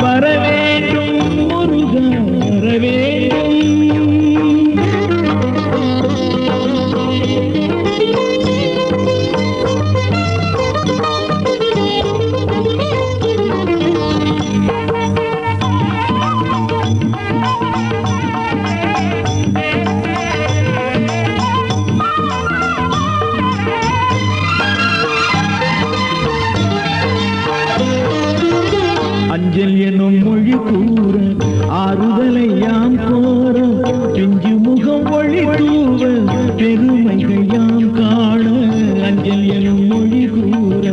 வரவேண்டும் முருகா வரவேண்டும். அஞ்சல் எனும் மொழி கூற ஆறுதலை யாம் கோர பிஞ்சு முகம் ஒளி தூவ பெருமைகள் யாம் காண. அஞ்சல் எனும் மொழி கூற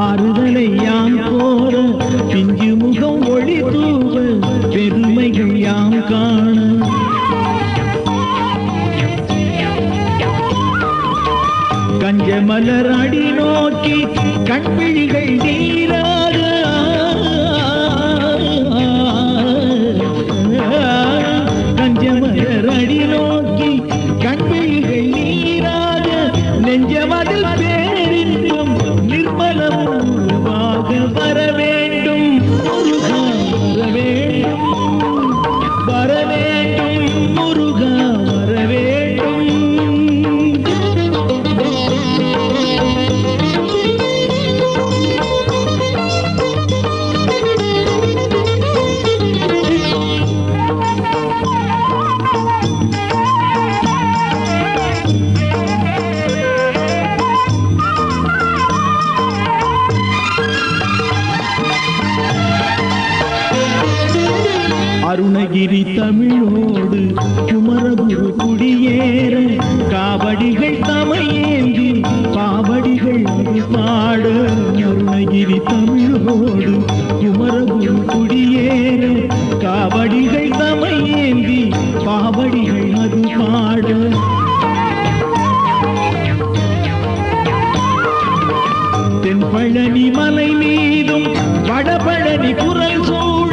ஆறுதலை யாம் கோர பிஞ்சு முகம் ஒளி தூவ பெருமைகள் யாம் காண. கஞ்ச மலர் அடி நோக்கி கண்விழிகள் நீராக கஞ்சமலர் அடி நோக்கி கண்விழிகள் நீராக நெஞ்சமதில் பேரின்பம் நிர்மலம் உருவாக வரவேண்டும் முருகா வரவேண்டும் வரவேண்டும் முருகா வரவேண்டும். அருணகிரி தமிழோடு குமரகுரு குடியேற காவடிகள் தமையேந்தி பாவடிகள் பாட. அருணகிரி தமிழோடு குமரகுரு குடியேற காவடிகள் தமையேந்தி பாவடிகள் அது பாட. தென்பழனி மலை மீதும் வடபழனி குரல் சூழ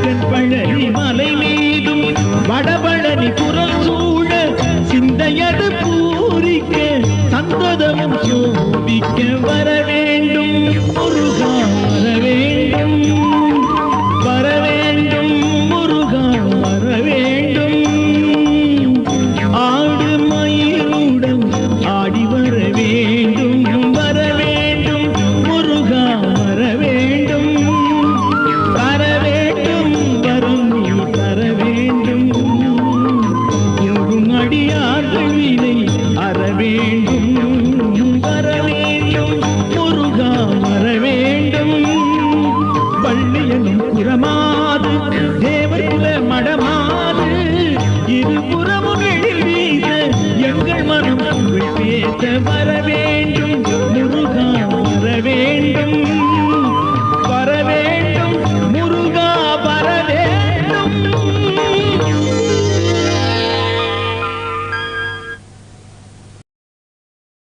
தென்பழனி மலை மீதும் வடபழனி குரல் சூழ சிந்தையது பூரிக்க சந்ததமும் சோபிக்க வரவேண்டும் முருகா வரவேண்டும் வரவேண்டும் முருகா வரவேண்டும். ஆடு மயிலுடன் ஆடி வர வேண்டும் வரவேண்டும் முருகா வரவேண்டும் வரவேண்டும் வரம் நீ தர வேண்டும். எங்கும் அடியார்கள் வினை அற வேண்டும் வரவேண்டும் முருகா வரவேண்டும். பள்ளியனும் புறமாது தேவர் குல மடமாது இருபுறமும் எழில் வீச எங்கள் மனம் புகழ் பேச வரவே